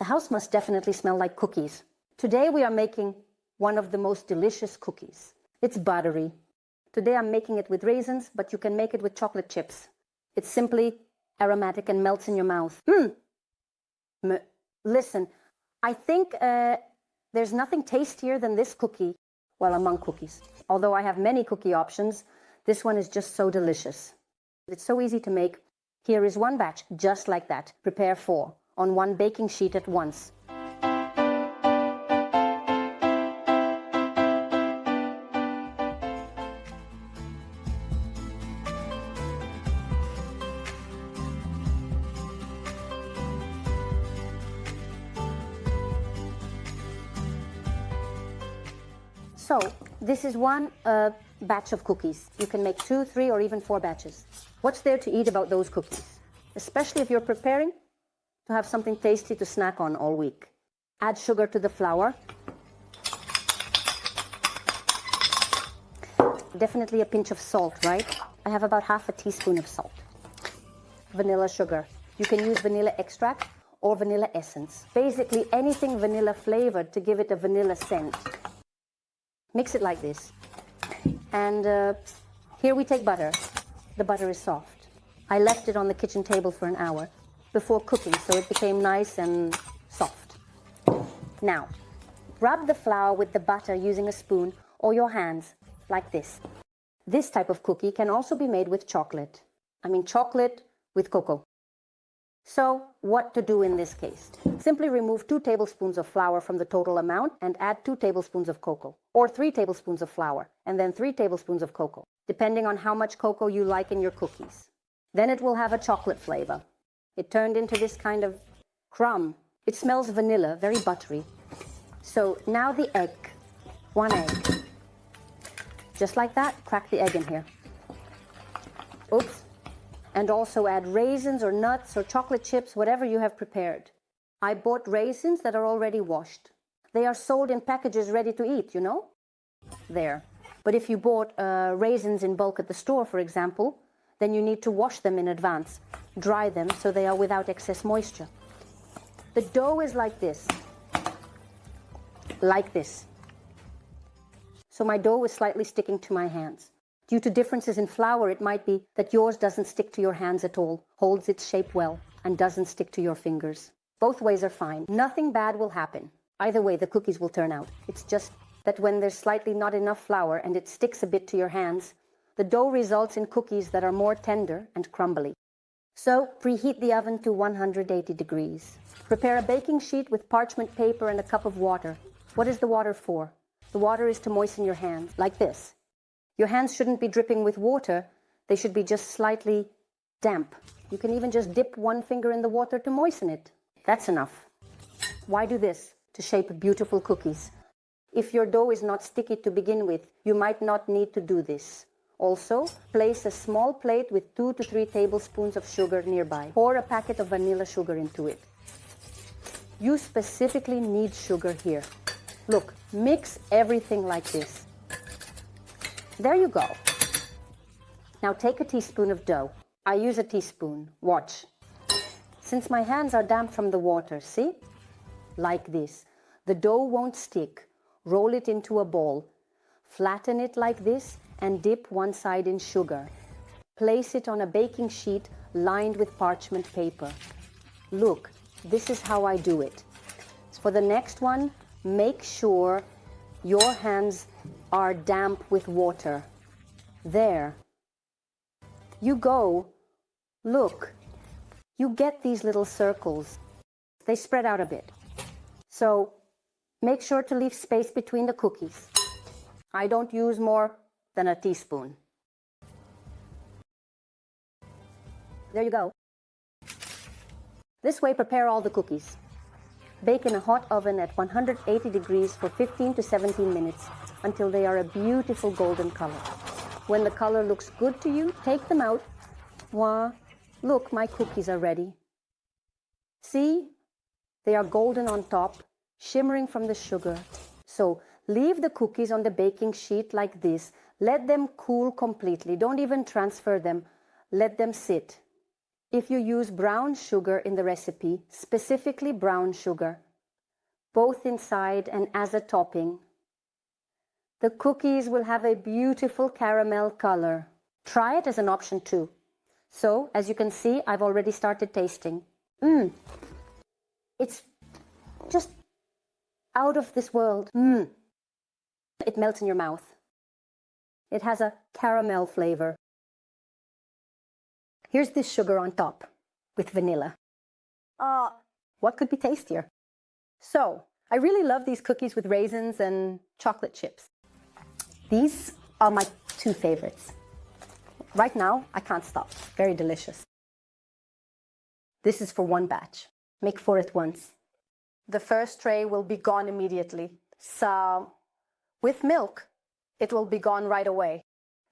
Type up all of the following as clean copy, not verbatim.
The house must definitely smell like cookies. Today we are making one of the most delicious cookies. It's buttery. Today I'm making it with raisins, but you can make it with chocolate chips. It's simply aromatic and melts in your mouth. Listen, I think there's nothing tastier than this cookie, well, among cookies. Although I have many cookie options, this one is just so delicious. It's so easy to make. Here is one batch, just like that. Prepare 4 on one baking sheet at once. So, this is one batch of cookies. You can make 2, 3, or even 4 batches. What's there to eat about those cookies? Especially if you're preparing to have something tasty to snack on all week. Add sugar to the flour. Definitely a pinch of salt, right? I have about half a teaspoon of salt. Vanilla sugar. You can use vanilla extract or vanilla essence. Basically anything vanilla flavored to give it a vanilla scent. Mix it like this. And here we take butter. The butter is soft. I left it on the kitchen table for an hour before cooking, so it became nice and soft. Now, rub the flour with the butter using a spoon or your hands, like this. This type of cookie can also be made with chocolate. I mean chocolate with cocoa. So, what to do in this case? Simply remove 2 tablespoons of flour from the total amount and add 2 tablespoons of cocoa, or 3 tablespoons of flour, and then 3 tablespoons of cocoa, depending on how much cocoa you like in your cookies. Then it will have a chocolate flavor. It turned into this kind of crumb. It smells vanilla, very buttery. So now the egg, 1 egg. Just like that, crack the egg in here. Oops. And also add raisins or nuts or chocolate chips, whatever you have prepared. I bought raisins that are already washed. They are sold in packages ready to eat, you know? There. But if you bought raisins in bulk at the store, for example, then you need to wash them in advance. Dry them so they are without excess moisture. The dough is like this. Like this. So my dough is slightly sticking to my hands. Due to differences in flour, it might be that yours doesn't stick to your hands at all, holds its shape well, and doesn't stick to your fingers. Both ways are fine. Nothing bad will happen. Either way, the cookies will turn out. It's just that when there's slightly not enough flour and it sticks a bit to your hands, the dough results in cookies that are more tender and crumbly. So, preheat the oven to 180 degrees. Prepare a baking sheet with parchment paper and a cup of water. What is the water for? The water is to moisten your hands, like this. Your hands shouldn't be dripping with water. They should be just slightly damp. You can even just dip 1 finger in the water to moisten it. That's enough. Why do this? To shape beautiful cookies. If your dough is not sticky to begin with, you might not need to do this. Also, place a small plate with 2 to 3 tablespoons of sugar nearby. Pour a packet of vanilla sugar into it. You specifically need sugar here. Look, mix everything like this. There you go. Now take a teaspoon of dough. I use a teaspoon. Watch. Since my hands are damp from the water, see? Like this. The dough won't stick. Roll it into a ball. Flatten it like this and dip one side in sugar. Place it on a baking sheet lined with parchment paper. Look, this is how I do it. For the next one, make sure your hands are damp with water. There. You go. Look. You get these little circles. They spread out a bit. So, make sure to leave space between the cookies. I don't use more than a teaspoon. There you go. This way, prepare all the cookies. Bake in a hot oven at 180 degrees for 15 to 17 minutes until they are a beautiful golden color. When the color looks good to you, take them out. Voila! Look, my cookies are ready. See? They are golden on top, shimmering from the sugar. So, leave the cookies on the baking sheet like this. Let them cool completely. Don't even transfer them. Let them sit. if you use brown sugar in the recipe, specifically brown sugar, both inside and as a topping, the cookies will have a beautiful caramel color. Try it as an option too. So, as you can see, I've already started tasting. It's just out of this world. It melts in your mouth. It has a caramel flavor. Here's this sugar on top with vanilla. What could be tastier? So, I really love these cookies with raisins and chocolate chips. These are my two favorites. Right now, I can't stop. Very delicious. This is for one batch. Make 4 at once. The first tray will be gone immediately. So, with milk, it will be gone right away.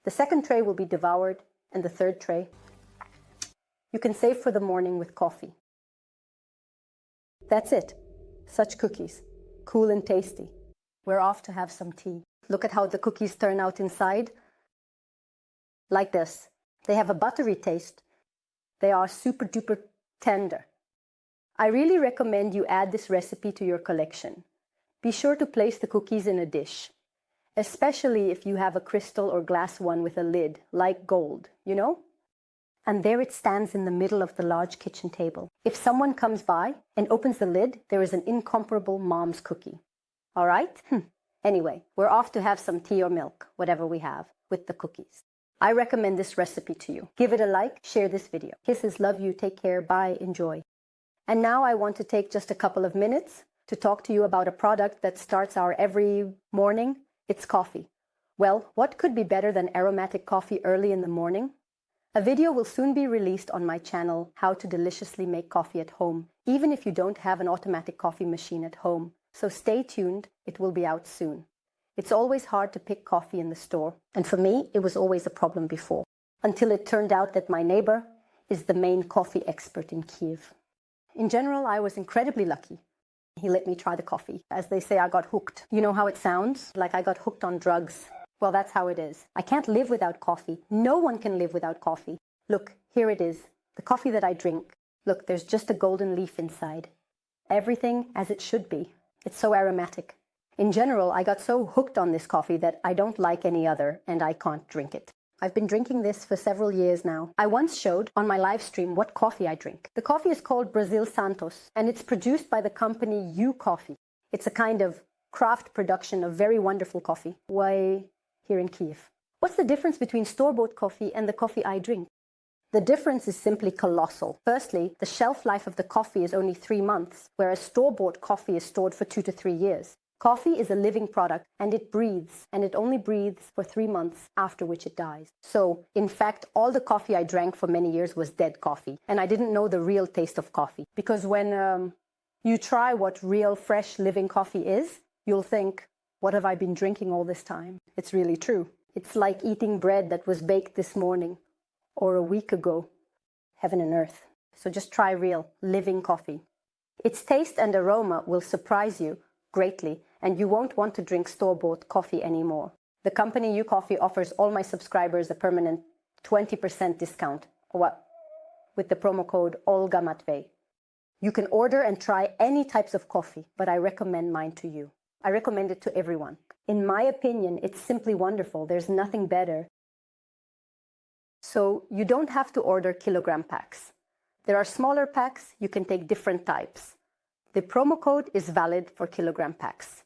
The second tray will be devoured, and the third tray you can save for the morning with coffee. That's it. Such cookies. Cool and tasty. We're off to have some tea. Look at how the cookies turn out inside. Like this. They have a buttery taste. They are super duper tender. I really recommend you add this recipe to your collection. Be sure to place the cookies in a dish, especially if you have a crystal or glass one with a lid, like gold, you know? And there it stands in the middle of the large kitchen table. If someone comes by and opens the lid, there is an incomparable mom's cookie. All right? Anyway, we're off to have some tea or milk, whatever we have, with the cookies. I recommend this recipe to you. Give it a like, share this video. Kisses, love you, take care, bye, enjoy. And now I want to take just a couple of minutes to talk to you about a product that starts our every morning. It's coffee. Well, what could be better than aromatic coffee early in the morning? A video will soon be released on my channel, How to Deliciously Make Coffee at Home, even if you don't have an automatic coffee machine at home. So stay tuned, it will be out soon. It's always hard to pick coffee in the store, and for me, it was always a problem before, until it turned out that my neighbor is the main coffee expert in Kiev. In general, I was incredibly lucky. He let me try the coffee. As they say, I got hooked. You know how it sounds? Like I got hooked on drugs. Well, that's how it is. I can't live without coffee. No one can live without coffee. Look, here it is. The coffee that I drink. Look, there's just a golden leaf inside. Everything as it should be. It's so aromatic. In general, I got so hooked on this coffee that I don't like any other, and I can't drink it. I've been drinking this for several years now. I once showed on my live stream what coffee I drink. The coffee is called Brazil Santos, and it's produced by the company U Coffee. It's a kind of craft production of very wonderful coffee, way here in Kiev. What's the difference between store-bought coffee and the coffee I drink? The difference is simply colossal. Firstly, the shelf life of the coffee is only 3 months, whereas store-bought coffee is stored for 2 to 3 years. Coffee is a living product, and it breathes, and it only breathes for 3 months, after which it dies. So, in fact, all the coffee I drank for many years was dead coffee, and I didn't know the real taste of coffee. Because when you try what real, fresh, living coffee is, you'll think, what have I been drinking all this time? It's really true. It's like eating bread that was baked this morning, or a week ago. Heaven and earth. So just try real, living coffee. Its taste and aroma will surprise you greatly, and you won't want to drink store-bought coffee anymore. The company U Coffee offers all my subscribers a permanent 20% discount with the promo code Olga Matvey. You can order and try any types of coffee, but I recommend mine to you. I recommend it to everyone. In my opinion, it's simply wonderful. There's nothing better. So you don't have to order kilogram packs. There are smaller packs. You can take different types. The promo code is valid for kilogram packs.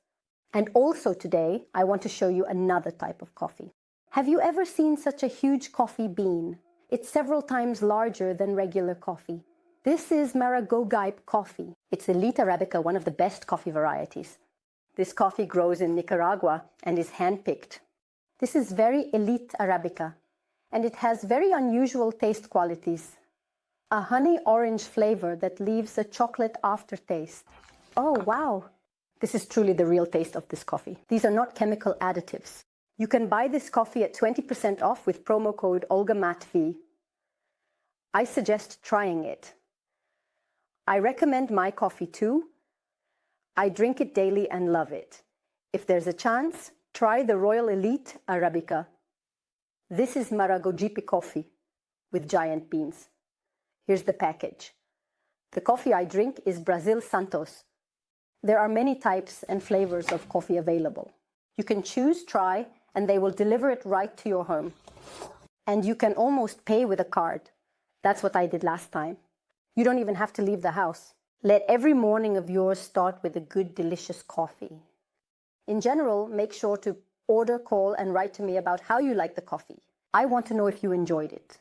And also today, I want to show you another type of coffee. Have you ever seen such a huge coffee bean? It's several times larger than regular coffee. This is Maragogipe coffee. It's Elite Arabica, one of the best coffee varieties. This coffee grows in Nicaragua and is hand-picked. This is very Elite Arabica, and it has very unusual taste qualities. A honey-orange flavor that leaves a chocolate aftertaste. Oh, wow! This is truly the real taste of this coffee. These are not chemical additives. You can buy this coffee at 20% off with promo code Olga Matvey. I suggest trying it. I recommend my coffee too. I drink it daily and love it. If there's a chance, try the Royal Elite Arabica. This is Maragogipe coffee with giant beans. Here's the package. The coffee I drink is Brazil Santos. There are many types and flavors of coffee available. You can choose, try, and they will deliver it right to your home. And you can almost pay with a card. That's what I did last time. You don't even have to leave the house. Let every morning of yours start with a good, delicious coffee. In general, make sure to order, call, and write to me about how you like the coffee. I want to know if you enjoyed it.